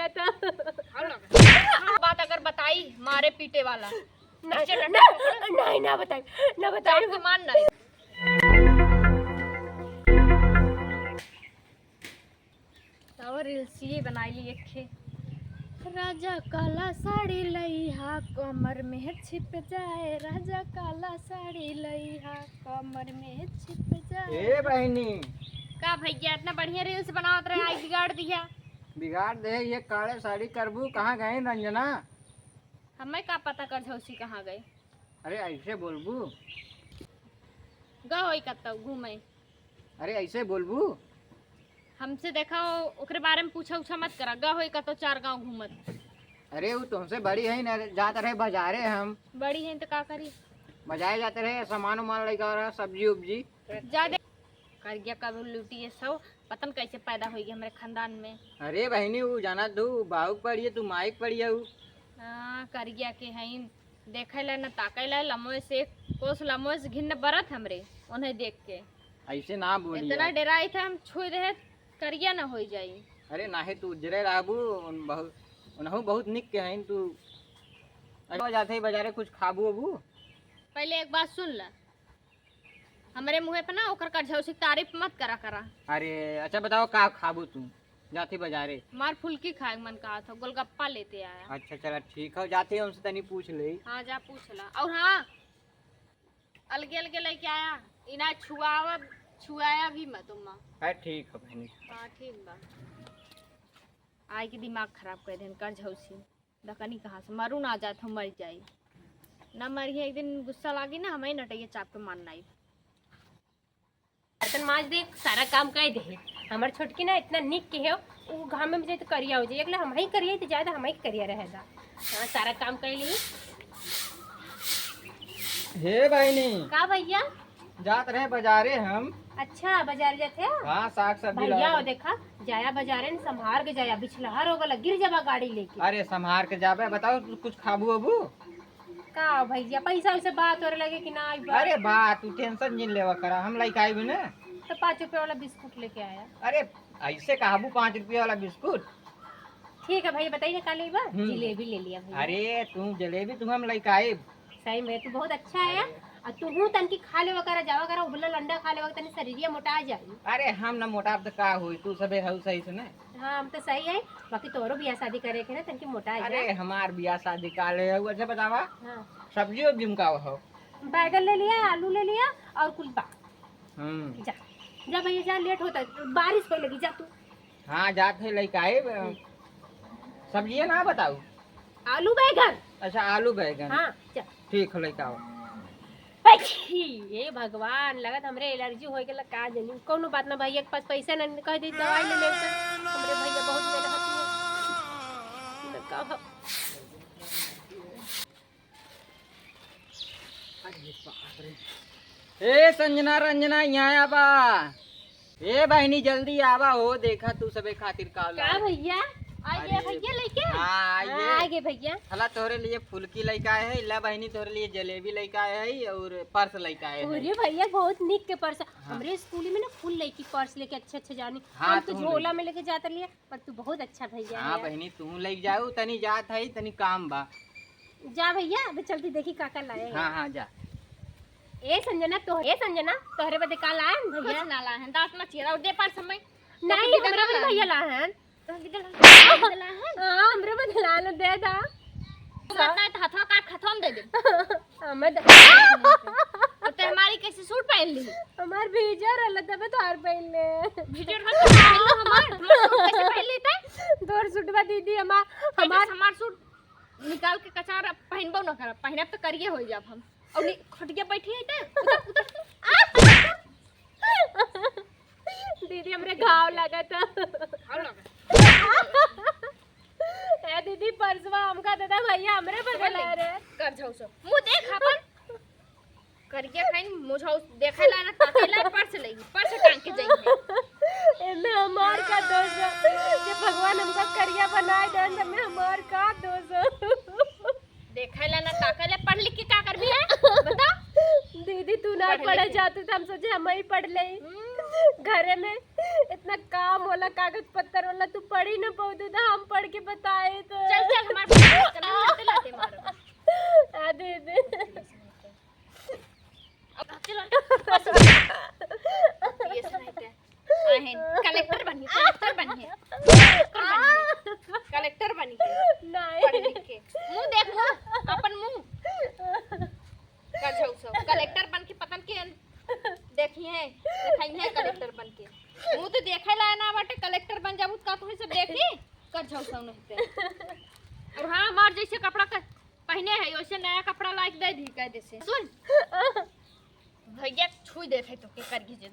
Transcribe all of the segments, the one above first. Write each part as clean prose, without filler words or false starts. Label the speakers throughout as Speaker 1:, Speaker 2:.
Speaker 1: लगा था।
Speaker 2: बात अगर बताई मारे पीटे वाला
Speaker 1: नहीं ना बताई
Speaker 2: मान नहीं। और रील्स ये बनाई ली एक खे।
Speaker 1: राजा काला साड़ी लईहा कमर में छिप जाए, राजा काला साड़ी लईहा कमर में छिप जाए।
Speaker 3: ए बहनी
Speaker 2: का भैया इतना बढ़िया रील्स बनावत रहे आई बिगाड़ दिया।
Speaker 3: बिगाड़ दे, ये काले साड़ी करबू कहाँ गए रंजना?
Speaker 2: हमें का पता कर झौसी कहाँ गए।
Speaker 3: अरे ऐसे बोलबू,
Speaker 2: गो होई कत्ता घूमे।
Speaker 3: अरे ऐसे बोलबू।
Speaker 2: हमसे देखा ओकरे बारे में पूछा उछा मत करा। गा होई कतो 4 गांव घूमत।
Speaker 3: अरे वो तुमसे बड़ी है ना, जाते रहे बाजारे, हम
Speaker 2: बड़ी है तो का करी।
Speaker 3: बाजारे जाते रहे, सामान उमान लेकर सब्जी उब्जी।
Speaker 2: जा दे कर गया कब लूटी है सब। पतन कैसे पैदा होगी हमारे खानदान में।
Speaker 3: अरे बहनी वो जाना तू बाहुक पड़ी है, तू माइक पड़ी है।
Speaker 2: हाँ कर गया के हई देखे ला न ताके ला लमोए से कोस लमोए से घिन बरत हमरे उन्हें देख के।
Speaker 3: ऐसे ना बोली।
Speaker 2: इतना डराई था हम छुई रहे करिया न हो जाई।
Speaker 3: अरे नाहे तू जरे रहबू, उनहु बहुत निक के हैं तू। जाते ही बाजारे कुछ खाबू अबू।
Speaker 2: पहले एक बात सुन ला, हमारे मुँह पे ना ओकर का झौसी तारीफ मत करा करा।
Speaker 3: अरे अच्छा बताओ का खाबू तू जाते बाजारे?
Speaker 2: मार फुल्की खाए मन कहा था, गोलगप्पा लेते आया।
Speaker 3: अच्छा चला ठीक है, जाते हैं उनसे तनी पूछ ले।
Speaker 2: हाँ जा पूछ ला। और हाँ अलगे अलगे लेके आया इना छुआया भी मत तुम।
Speaker 3: है ठीक है बहनी।
Speaker 2: हाँ ठीक बा। आई के दिमाग खराब कर देन कर झौसी दकनी कहाँ से मरू ना जात हम मर जाई ना मरी। एक दिन गुस्सा लागी ना हमें नटैया चाप के मारना आई।
Speaker 1: बर्तन माज देख सारा काम कर दे। हमार छोटकी ना इतना निक के है, वो घाम में जाए तो करिया हो जाए। अगला हम ही करिए तो ज्यादा हम ही करिया रहेगा। हाँ सारा काम कर ली।
Speaker 3: हे बहनी
Speaker 2: का भैया
Speaker 3: जात रहे बाजारे हम।
Speaker 1: अच्छा बाजार जाते हैं।
Speaker 3: हाँ साग सब्जी
Speaker 1: भैया
Speaker 3: ला।
Speaker 1: वो देखा जाया बाजारे ने संभार के जाया, बिछलहर होगा गिर जाबा गाड़ी लेके।
Speaker 3: अरे संभार के जाबे। बताओ तू कुछ खाबू अबू?
Speaker 1: का भैया पैसा वैसे बात और लगे कि ना आई बात।
Speaker 3: अरे बा तू टेंशन नहीं लेवा करा, हम लाइक आई भी ना।
Speaker 1: तो 5 रुपये वाला बिस्कुट लेके आया।
Speaker 3: अरे ऐसे कहबू 5 रुपया वाला बिस्कुट?
Speaker 1: ठीक है भैया बताइए का लेबा। जिलेबी ले लिया भैया।
Speaker 3: अरे तू जलेबी तू हम लाइक आई।
Speaker 1: सही में तू बहुत अच्छा है। और तू तन की खा लेवा करा जावा करा उबलल अंडा खा लेवा तनी शरीरिया मोटा जाई।
Speaker 3: अरे हम ना मोटा तो का हुई, तू सबे हऊ सही से ना।
Speaker 1: हाँ हम तो सही है, बाकी तोरो बियाह शादी करे के ना तन की मोटा है।
Speaker 3: अरे हमार बियाह शादी का ले हऊ। अच्छा बतावा
Speaker 1: हाँ
Speaker 3: सब्जी उब्जी में का हो?
Speaker 1: बैगन ले लिया, आलू ले लिया और कुछ बा।
Speaker 3: हम्म
Speaker 1: जा भैया जा, लेट होता है बारिश होने लगी। जा तू।
Speaker 3: हाँ जाते लाइक आए। सब्जी है ना बताऊ?
Speaker 1: आलू बैगन।
Speaker 3: अच्छा आलू बैगन।
Speaker 1: हाँ जा।
Speaker 3: ठीक है लाइक आओ।
Speaker 1: ये भगवान लगत हमरे एलर्जी हो गेला का जानी। कोनो बात ना भैया के पास पैसा ना कह दे दवाई ले ले। हमरे भैया बहुत मेहनत है। का
Speaker 3: ए संजना रंजना यहाँ आबा। ए बहनी जल्दी आवा हो, देखा तू सबे खातिर का
Speaker 1: का भैया आइए भैया लेके।
Speaker 3: हाँ
Speaker 1: आइए भैया।
Speaker 3: हला तोहरे लिए फुल्की लेके आए है, ला बहनी तोहरे लिए जलेबी लेके आए है और पर्स लेके आए है।
Speaker 1: अरे भैया बहुत निक के पर्स। हमरे स्कूल में ना फुल लेके पर्स लेके अच्छे अच्छे जानी।
Speaker 3: हाँ,
Speaker 1: हम तो झोला में लेके जाता लिया, पर तू बहुत अच्छा भैया
Speaker 3: हाँ
Speaker 1: है।
Speaker 3: बहनी तू लेके जाऊ, तनी जात है तनी काम बा।
Speaker 1: जा भैया अबे चलती देखी काका लाए।
Speaker 3: हाँ हाँ जा।
Speaker 1: ए संजना तोहरे बदे का लाए भैया?
Speaker 2: कुछ ना ला है दांत ना चीरा और दे पर समय
Speaker 1: नहीं हमरा बदे भैया लाहन। हाँ हमरे बदे लान दे दा।
Speaker 2: करना है तो हथवा काट खत्म दे दे।
Speaker 1: हमें
Speaker 2: और ते हमारी कैसे सूट पहन ली?
Speaker 1: हमार भीजा रहला तबे तोहार पहनले।
Speaker 2: वीडियो पहन लो हमार सूट कैसे पहन लेता है?
Speaker 1: तोर सूटवा दीदी
Speaker 2: हमार सूट निकाल के कचार पहनबो न कर। पहनब तो करिए हो जाब हम। और खटिया बैठी है त
Speaker 1: दीदी हमरे घाव लगा था। ए दीदी परसवा हमका दादा भैया हमरे बगल आ रे।
Speaker 2: कर जाओ सो मुंह देख अपन करिया खाइन मुझाओ देखे ला ना ताके ला पर्स लेगी पर्स टांग के जाइए।
Speaker 1: एमे हमार का दोष है कि भगवान हमका करिया बनाए देन। हमें हमार का दोष है।
Speaker 2: देखे ला ना ताके ला पढ़ लिख के क्या करबी है बता।
Speaker 1: दीदी तू ना पढ़े जाती तो हम सोचे हम ही पढ़ ले। घरे में इतना काम होला वाला कागज पत्तर वाला तू पढ़ी ना पाते तो हम पढ़ के बताए तो।
Speaker 2: चल चल हमारे पास चल, लाते लाते मारो।
Speaker 1: आ दे दे।
Speaker 2: अब चलो ये सुनाते आहेन कलेक्टर बनिए, कलेक्टर बनिए, कलेक्टर बनिए
Speaker 1: नहीं
Speaker 2: पढ़ लिख के। मुंह देख मुंह, अपन मुंह कर जाऊ सब कलेक्टर बन के पतन के देखिए दिखाई है कलेक्टर बन के। मुंह तो देखे ला ना बाटे, कलेक्टर बन जाबू का तुम्हें सब देखी कर जाऊ सब नहीं ते। और हां हमार जैसे कपड़ा का पहने है वैसे नया कपड़ा लाइक दे दी कह दे से। सुन भैया छुई देखे तो के कर घिजे।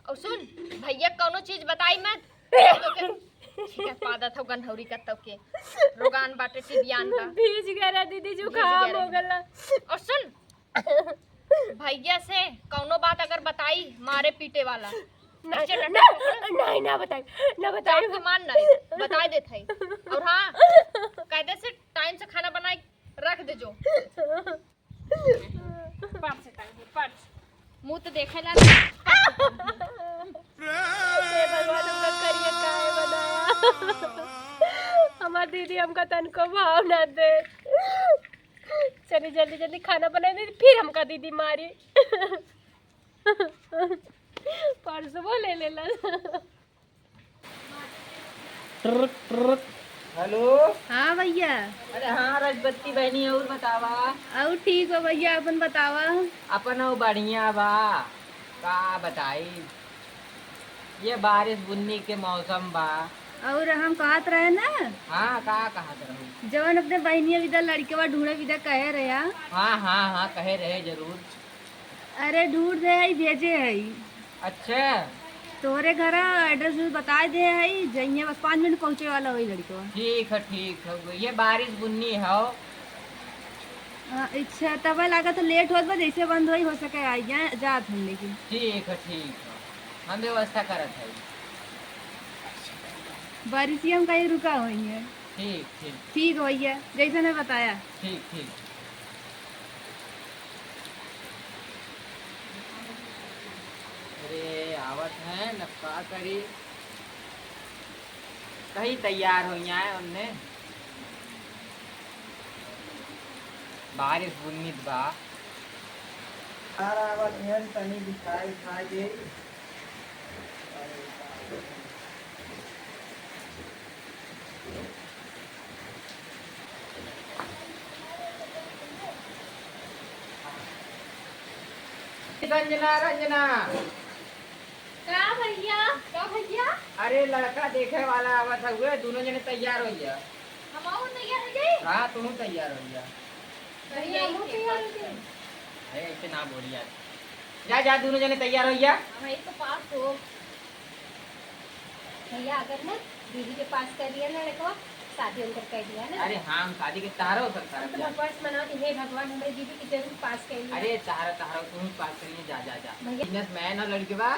Speaker 2: और सुन भैया कोनो चीज बताई मत तो के ठीक है पादा था गनहौरी का तब के रोगान बाटे टिबियान का
Speaker 1: भीज गया दीदी जुकाम हो गला।
Speaker 2: और सुन भैया से कौनो बात अगर बताई मारे पीटे वाला
Speaker 1: नहीं ना बताई ना बताई
Speaker 2: टाइम मान नहीं बता दे थई। और हाँ कायदे से टाइम से खाना बनाए रख दे जो पार्ट से टाइम पार्ट मुंह तो देखे ला
Speaker 1: भगवान हमका करिए काहे बनाया। हमार दीदी हमका तन को भाव ना दे। चलिए जल्दी जल्दी खाना बनाए दे फिर हमका दीदी मारी। परसों वो ले लेला।
Speaker 3: हेलो।
Speaker 1: हाँ भैया।
Speaker 3: अरे हाँ रजबत्ती बहनी और बतावा।
Speaker 1: और ठीक हो भैया अपन बतावा।
Speaker 3: अपन और बढ़िया बा का बताई, ये बारिश बुन्नी के मौसम बा।
Speaker 1: और हम कहत रहे ना
Speaker 3: हाँ का कहा रहू।
Speaker 1: जवन अपने बहनिया विदा लड़के ढूंढे विदा कहे रहे।
Speaker 3: हाँ हाँ हाँ कहे रहे जरूर।
Speaker 1: अरे ढूंढ दे है भेजे है।
Speaker 3: अच्छा
Speaker 1: तोरे घर एड्रेस बता दे है जइए बस 5 मिनट पहुँचे वाला वही लड़के।
Speaker 3: ठीक है ये बारिश बुन्नी है।
Speaker 1: अच्छा तब लगा तो लेट होत बा जैसे बंद हो सके आई जाए जात हम लेकिन।
Speaker 3: ठीक है हम व्यवस्था करत है।
Speaker 1: बारिश हम कहीं रुका हुई है।
Speaker 3: ठीक
Speaker 1: ठीक हो भैया जैसे ने बताया।
Speaker 3: ठीक अरे आवत है न का करी, कहीं तैयार हो जाए उनने बारिश बुन्नीत बा। आवत है तनी दिखाई खा दे। रंजना
Speaker 2: का भैया
Speaker 3: अरे लड़का देखे वाला आवत हुए दोनों जने तैयार हो गया।
Speaker 2: हम और तैयार हो गए।
Speaker 3: हाँ तुम तैयार हो गया।
Speaker 2: भैया हम तैयार हो गए।
Speaker 3: अरे ऐसे ना बोल यार। जा दोनों जने तैयार हो गया।
Speaker 2: हमारे तो पास हो भैया अगर ना दीदी के पास कर दिया ना लड़का शादी उनकर कर दिया ना।
Speaker 3: अरे हाँ हम शादी के तारो हो सकता
Speaker 2: तो भगवान मना कि हे भगवान हमारे दीदी की जरूर पास कर लिया।
Speaker 3: अरे तारो तुम पास करिए जा
Speaker 2: भैया।
Speaker 3: बिजनेसमैन हो लड़के बा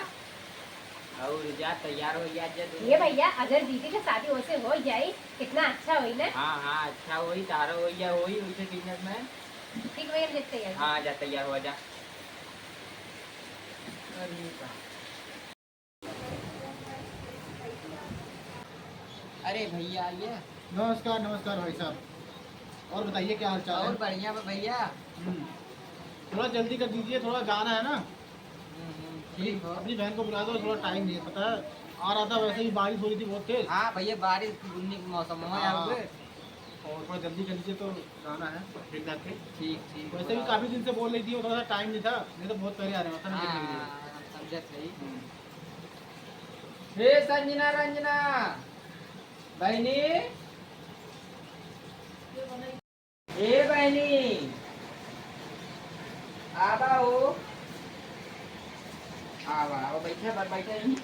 Speaker 3: और जा तैयार हो गया।
Speaker 2: ये भैया अगर दीदी की शादी वैसे हो जाए कितना अच्छा हुई ना।
Speaker 3: हाँ अच्छा वही तारो हो गया वही वैसे बिजनेसमैन।
Speaker 2: ठीक भैया देखते हैं।
Speaker 3: हाँ जा तैयार हो जा। अरे भैया आइए।
Speaker 4: नमस्कार भाई साहब। और बताइए क्या हाल चाल
Speaker 3: और
Speaker 4: है?
Speaker 3: बढ़िया बा भैया।
Speaker 4: थोड़ा जल्दी कर दीजिए, थोड़ा जाना है ना।
Speaker 3: ठीक हो।
Speaker 4: अपनी बहन को बुला दो, थोड़ा टाइम नहीं है पता है। आ रहा था वैसे ही बारिश हो रही थी बहुत तेज।
Speaker 3: हाँ भैया बारिश बुन्नी के मौसम हो
Speaker 4: हाँ।
Speaker 3: जाओगे।
Speaker 4: और थोड़ा जल्दी कर दीजिए तो जाना है ठीक ठाक के।
Speaker 3: ठीक
Speaker 4: वैसे भी काफी दिन से बोल रही थी, वो थोड़ा सा टाइम नहीं था, नहीं तो बहुत पहले आ रहे होता ना देखने के लिए।
Speaker 3: समझे सही। हे संजना रंजना बहनी, ए बहनी आवा हो आवा आओ बैठे पर बैठे नहीं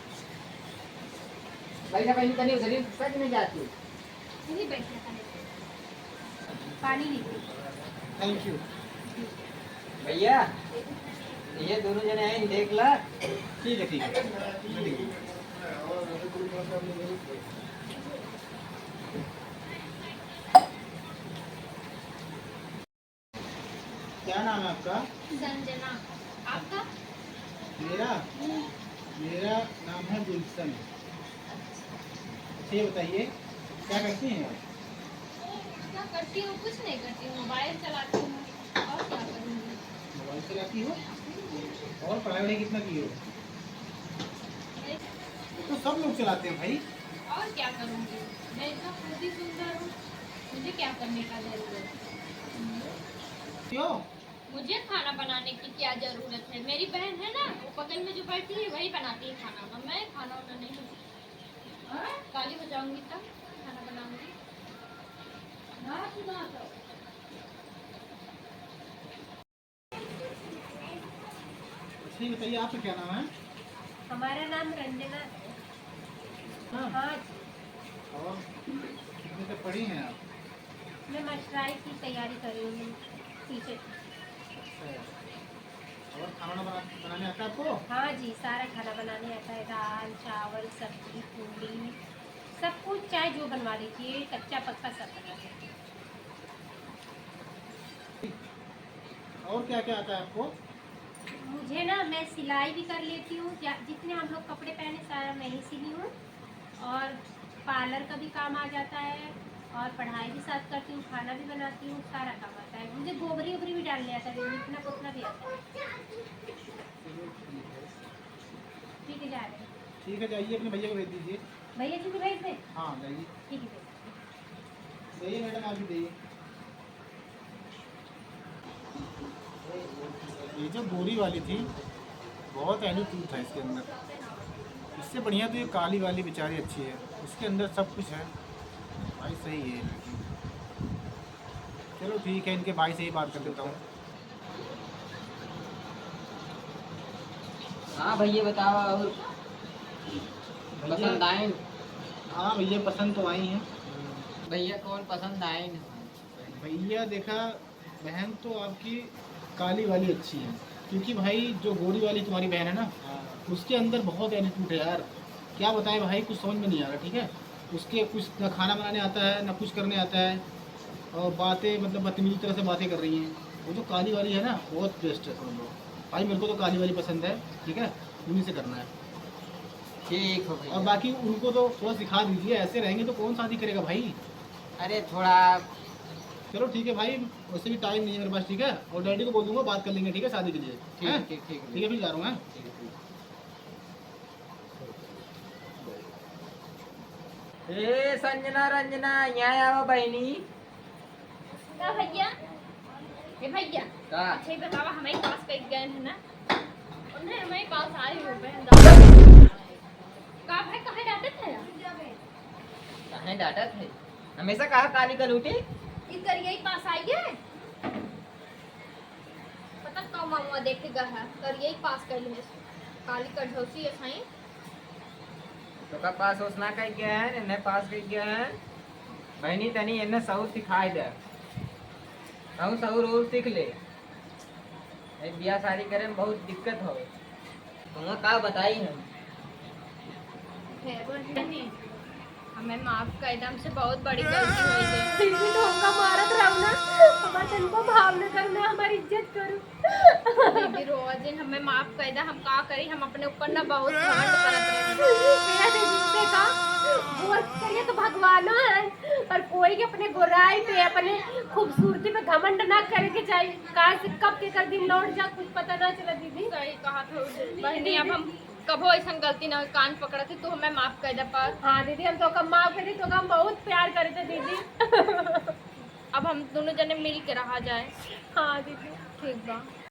Speaker 3: बैठा बहनी तनी उधर सच में जाती
Speaker 2: नहीं बैठना पानी नहीं।
Speaker 4: थैंक यू
Speaker 3: भैया ये दोनों जने हैं देख ला।
Speaker 4: ठीक है क्या नाम है आपका?
Speaker 2: संजना आपका?
Speaker 4: मेरा नाम है गुलशन। अच्छा ये बताइए क्या करती हैं?
Speaker 2: क्या करती हूँ? कुछ नहीं करती हूँ, मोबाइल चलाती हूँ और क्या करूँगी।
Speaker 4: मोबाइल चलाती हो और पढ़ाई वढ़ाई कितना की हो? तो सब लोग चलाते हैं भाई।
Speaker 2: और क्या करूँगी, मैं इतना खुद ही सुंदर हूँ, मुझे क्या करने का जरूरत है।
Speaker 4: क्यों?
Speaker 2: मुझे खाना बनाने की क्या जरूरत है? मेरी बहन है ना, वो बगल में जो बैठी है वही बनाती है खाना वाना। मैं खाना वाना नहीं, काली हो जाऊंगी तब खाना बनाऊंगी।
Speaker 4: अच्छा ये बताइए आपका क्या नाम है?
Speaker 1: हमारा नाम रंजना है।
Speaker 4: हाँ।
Speaker 1: हाँ,
Speaker 4: और कितने तक पढ़ी हैं आप?
Speaker 1: मैं मास्टराई की तैयारी कर रही हूँ टीचर।
Speaker 4: और खाना बनाने आता है आपको?
Speaker 1: हाँ जी, सारा खाना बनाने आता है, दाल चावल सब्जी पूरी सब कुछ, चाहे जो बनवा लीजिए, कच्चा पक्का सब बना लीजिए।
Speaker 4: और क्या क्या आता है आपको?
Speaker 1: मुझे ना, मैं सिलाई भी कर लेती हूँ, जितने हम लोग कपड़े पहने सारा मैं ही सिली हूँ, और पार्लर का भी काम आ जाता है, और पढ़ाई भी साथ करती हूँ, खाना भी बनाती हूँ, सारा काम आता है मुझे। गोबरी वोबरी भी डालने आता है, इतना पोतना भी आता है। ठीक है, जा रहे हैं।
Speaker 4: ठीक है जाइए अपने भैया को भेज दीजिए।
Speaker 1: भैया जी को भेज दें?
Speaker 4: हाँ जाइए।
Speaker 1: ठीक है।
Speaker 4: जाइए मैडम आप भी जाइए। ये जो गोरी वाली थी बहुत एटीट्यूड था इसके अंदर। इससे बढ़िया तो ये काली वाली बेचारी अच्छी है, इसके अंदर सब कुछ है भाई, सही है लड़की। चलो ठीक है, इनके भाई से ही बात कर लेता हूँ।
Speaker 3: हाँ भैया बताओ और पसंद आए?
Speaker 4: हाँ भैया पसंद तो आई हैं।
Speaker 3: भैया कौन पसंद आए न?
Speaker 4: भैया देखा, बहन तो आपकी काली वाली अच्छी है, क्योंकि भाई जो गोरी वाली तुम्हारी बहन है ना, उसके अंदर बहुत एटीट्यूड है यार। क्या बताएं भाई, कुछ समझ में नहीं आ रहा। ठीक है, उसके कुछ ना खाना बनाने आता है ना कुछ करने आता है, और बातें मतलब बदतमीजी तरह से बातें कर रही हैं। वो जो काली वाली है ना बहुत बेस्ट है, समझ लो भाई। मेरे को तो काली वाली पसंद है, ठीक है, उन्हीं से करना है।
Speaker 3: ठीक हो
Speaker 4: और
Speaker 3: भैया।
Speaker 4: बाकी उनको तो थोड़ा सिखा दीजिए, ऐसे रहेंगे तो कौन शादी करेगा भाई।
Speaker 3: अरे थोड़ा
Speaker 4: चलो ठीक है भाई, वैसे भी टाइम नहीं है मेरे पास, ठीक है, और डैडी को बोल दूंगा बात कर लेंगे, ठीक है, शादी के लिए।
Speaker 3: ठीक
Speaker 4: हैं?
Speaker 3: ठीक ठीक
Speaker 4: ठीक है, फिर जा रहा हूँ। हैं?
Speaker 3: ए संजना रंजना यहाँ आओ बहनी।
Speaker 2: क्या भैया? ये भैया
Speaker 3: का
Speaker 2: अच्छा ही बतावा, हमारे पास कई गए हैं ना, उन्हें हमारे पास आई हो बहन का भाई कहाँ डांटे थे यार?
Speaker 3: कहाँ डांटा थे? हमेशा कहा काली कलूटी।
Speaker 2: इस करिए ही पास आई है, पता कब मामा देख के गया है, करिए ही पास कर लिए काली कढ़ौसी है साईं।
Speaker 3: तो का पास उसना कह गया है ने पास कह गया है। बहनी तनी इन्हें सहू सिखाई दे, कहूँ सहू रोज सीख ले। बियाह शादी करे में बहुत दिक्कत हो, तुम का बताई हम।
Speaker 2: हमें माफ कर दे, हमसे बहुत बड़ी गलती हो गई।
Speaker 1: फिर भी तो हमका मारत रहो ना, हमारे तनको भाव न करना, हमारी इज्जत करो।
Speaker 2: दीदी रोज दिन हमें माफ कर दे, हम का करी, हम अपने ऊपर ना बहुत घमंड करत रहे।
Speaker 1: जिससे का गोर करिए तो भगवान है, पर कोई के अपने गोराई पे अपने खूबसूरती पे घमंड ना करे के चाहिए। कहाँ से कब के कर दिन लौट जा कुछ पता ना चला दीदी।
Speaker 2: सही कहा था बहनी, अब हम कभो ऐसा गलती ना कान पकड़ा थी, तो हमें माफ कर दे। पर
Speaker 1: हाँ दीदी, हम तो कम माफ करी, तो हम बहुत प्यार करते दीदी।
Speaker 2: अब हम दोनों जने मिल के रहा जाए।
Speaker 1: हाँ दीदी।
Speaker 2: ठीक बा।